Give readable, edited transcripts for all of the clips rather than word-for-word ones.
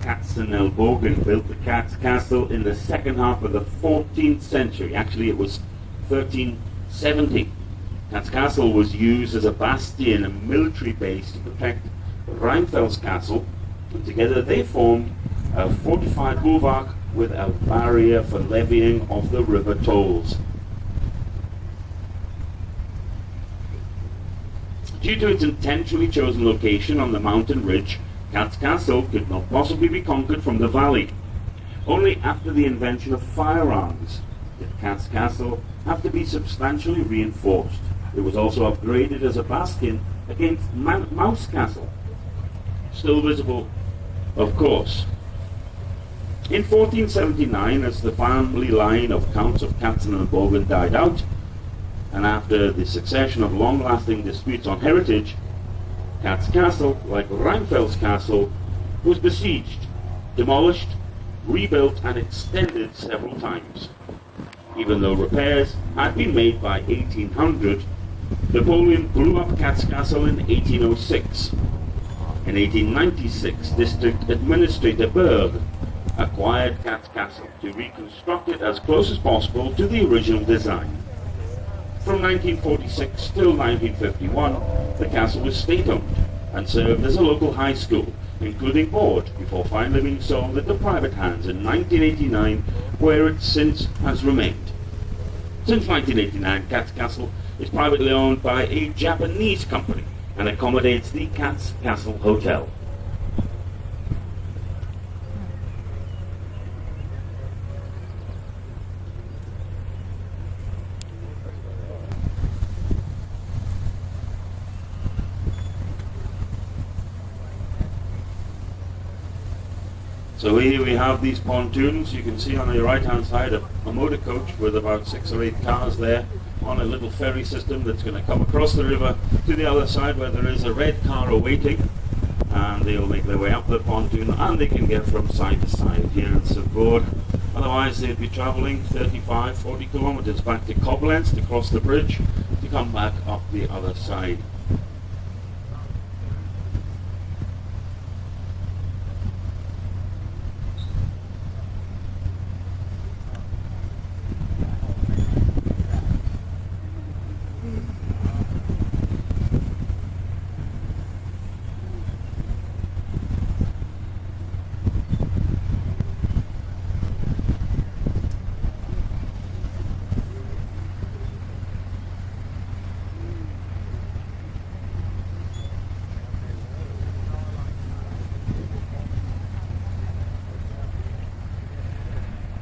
Katzenelbogen built the Cat's Castle in the second half of the 14th century. Actually, it was 1370. Cat's Castle was used as a bastion, a military base to protect Rheinfels Castle, and together they formed a fortified bulwark with a barrier for levying of the river tolls. Due to its intentionally chosen location on the mountain ridge, Cat's Castle could not possibly be conquered from the valley. Only after the invention of firearms did Cat's Castle have to be substantially reinforced. It was also upgraded as a bastion against Mouse Castle, still visible, of course. In 1479, as the family line of Counts of Katzenelbogen died out, and after the succession of long-lasting disputes on heritage, Cat's Castle, like Rheinfels Castle, was besieged, demolished, rebuilt and extended several times. Even though repairs had been made by 1800, Napoleon blew up Cat's Castle in 1806. In 1896, District Administrator Berg acquired Cat's Castle to reconstruct it as close as possible to the original design. From 1946 till 1951, the castle was state-owned and served as a local high school, including board, before finally being sold into private hands in 1989, where it since has remained. Since 1989, Cat's Castle is privately owned by a Japanese company and accommodates the Cat's Castle Hotel. So here we have these pontoons. You can see on the right hand side a motor coach with about 6 or 8 cars there on a little ferry system that's going to come across the river to the other side where there is a red car awaiting, and they'll make their way up the pontoon and they can get from side to side here in Savoord. Otherwise they'd be travelling 35-40 kilometers back to Koblenz to cross the bridge to come back up the other side.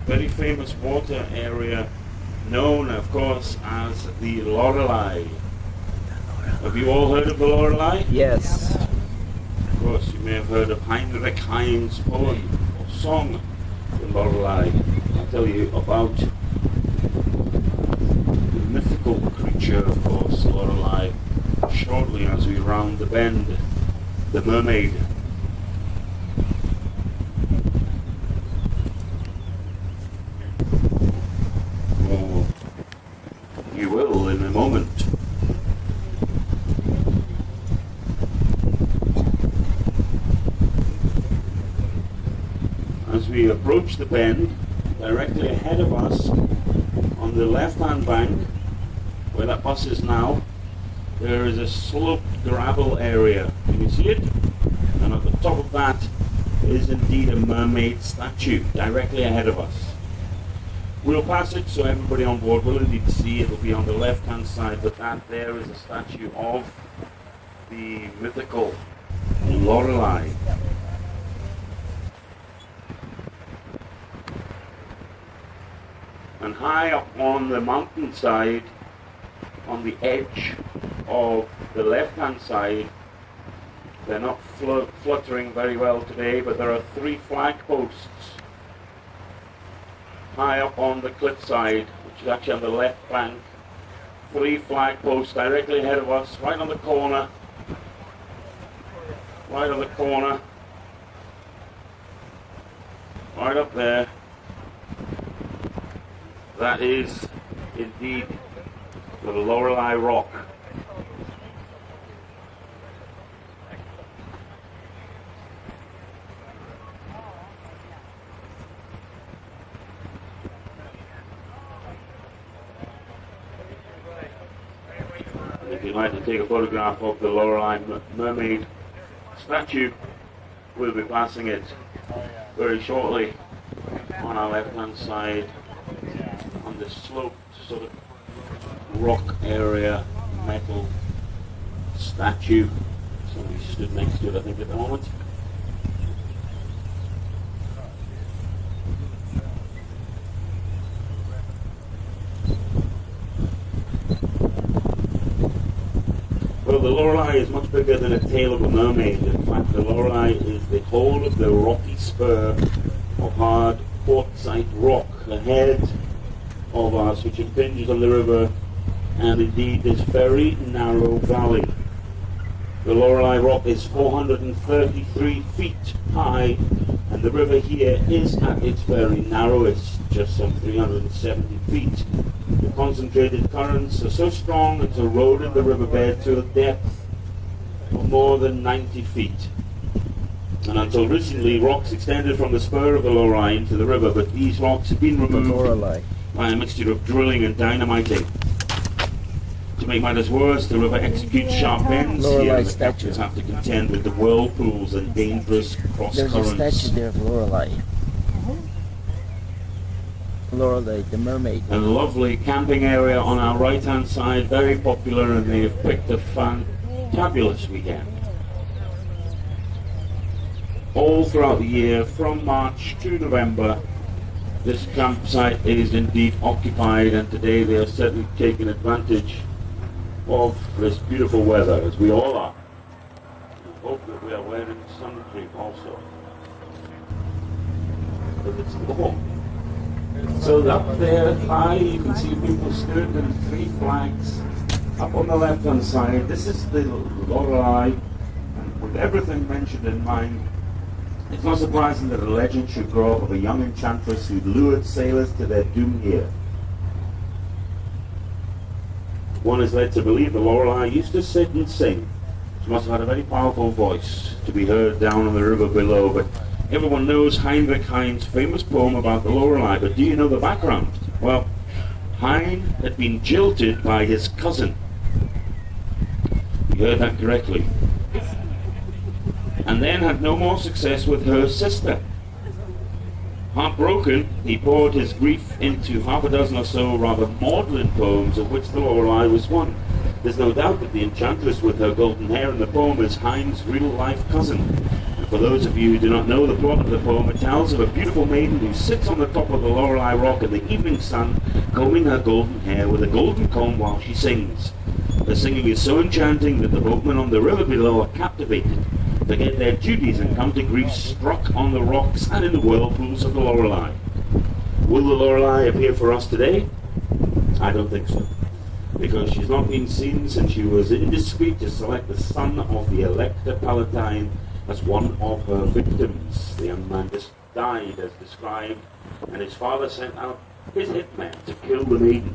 Very famous water area known, of course, as the Lorelei. Have you all heard of the Lorelei? Yes. Of course, you may have heard of Heinrich Heine's poem or song, The Lorelei. I'll tell you about the mythical creature, of course, Lorelei, shortly as we round the bend, the mermaid. You will in a moment. As we approach the bend, directly ahead of us, on the left-hand bank, where that bus is now, there is a sloped gravel area. Can you see it? And at the top of that is indeed a mermaid statue, directly ahead of us. We'll pass it so everybody on board will indeed see it. Will be on the left-hand side, but that there is a statue of the mythical Lorelei. And high up on the mountainside, on the edge of the left-hand side, they're not fluttering very well today, but there are 3 flag posts high up on the cliffside, which is actually on the left bank. 3 flag posts directly ahead of us, right on the corner. Right on the corner. Right up there. That is indeed the Lorelei Rock. If you'd like to take a photograph of the Lorelei mermaid statue, we'll be passing it very shortly on our left-hand side on the sloped sort of rock area, metal statue. Somebody stood next to it, I think, at the moment. Well, the Lorelei is much bigger than a tail of a mermaid. In fact, the Lorelei is the whole of the rocky spur of hard quartzite rock ahead of us, which impinges on the river, and indeed this very narrow valley. The Lorelei rock is 433 feet high, and the river here is at its very narrowest, just some 370 feet. The concentrated currents are so strong it's eroded the riverbed to a depth of more than 90 feet. And until recently, rocks extended from the spur of the Lorelei into the river, but these rocks have been removed by a mixture of drilling and dynamiting. To make matters worse, the river executes sharp bends here, and the captains have to contend with the whirlpools and dangerous cross-currents. There's a statue there of Lorelei. Lorelei, the mermaid. A lovely camping area on our right-hand side, very popular, and they have picked a fantabulous weekend. All throughout the year, from March to November, this campsite is indeed occupied, and today they are certainly taking advantage of this beautiful weather, as we all are. I hope that we are wearing sun cream also, because it's warm. So up there high, you can see people stood and 3 flags up on the left-hand side. This is the Lorelei, and with everything mentioned in mind, it's not surprising that a legend should grow up of a young enchantress who lured sailors to their doom here. One is led to believe the Lorelei used to sit and sing. She must have had a very powerful voice to be heard down on the river below, but everyone knows Heinrich Heine's famous poem about the Lorelei, but do you know the background? Well, Heine had been jilted by his cousin. You heard that correctly. And then had no more success with her sister. Heartbroken, he poured his grief into half a dozen or so rather maudlin poems, of which the Lorelei was one. There's no doubt that the enchantress with her golden hair in the poem is Heine's real-life cousin. And for those of you who do not know the plot of the poem, it tells of a beautiful maiden who sits on the top of the Lorelei rock in the evening sun, combing her golden hair with a golden comb while she sings. Her singing is so enchanting that the boatmen on the river below are captivated, forget their duties and come to grief struck on the rocks and in the whirlpools of the Lorelei. Will the Lorelei appear for us today? I don't think so, because she's not been seen since she was indiscreet to select the son of the Elector Palatine as one of her victims. The young man just died as described, and his father sent out his hitman to kill the maiden.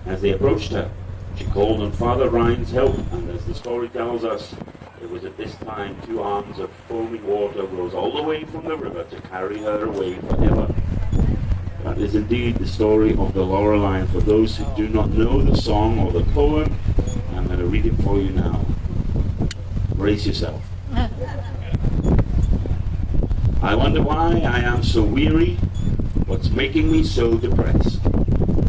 As they approached her, she called on Father Rhine's help, and as the story tells us, it was at this time 2 arms of foaming water rose all the way from the river to carry her away forever. That is indeed the story of the Lorelei, and for those who do not know the song or the poem, I'm going to read it for you now. Brace yourself. I wonder why I am so weary, what's making me so depressed.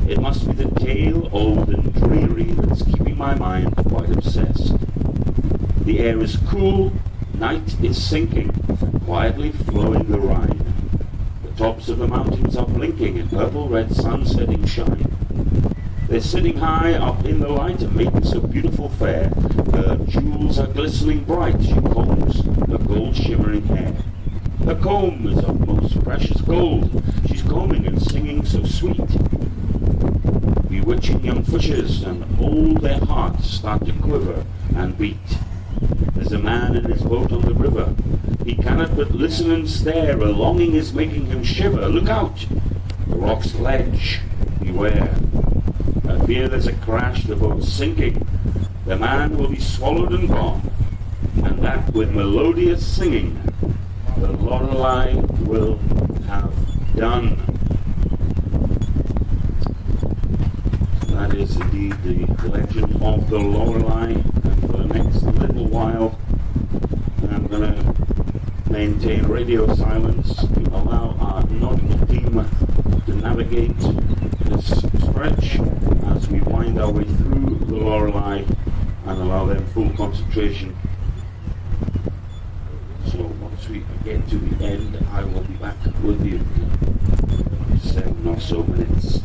It must be the tale, old and dreary, that's keeping my mind quite obsessed. The air is cool, night is sinking, quietly flowing the Rhine. The tops of the mountains are blinking in purple-red sun-setting shine. They're sitting high up in the light, a maiden so beautiful fair. Her jewels are glistening bright, she combs her gold-shimmering hair. Her comb is of most precious gold, she's combing and singing so sweet. Bewitching young fishes, and all their hearts start to quiver and beat. There's a man in his boat on the river. He cannot but listen and stare. A longing is making him shiver. Look out! The rock's ledge. Beware. I fear there's a crash. The boat's sinking. The man will be swallowed and gone. And that with melodious singing, the Lorelei will have done. That is indeed the legend of the Lorelei, and for the next little while I'm going to maintain radio silence to allow our nautical team to navigate this stretch as we wind our way through the Lorelei and allow them full concentration. So once we get to the end, I will be back with you in 7 or so minutes.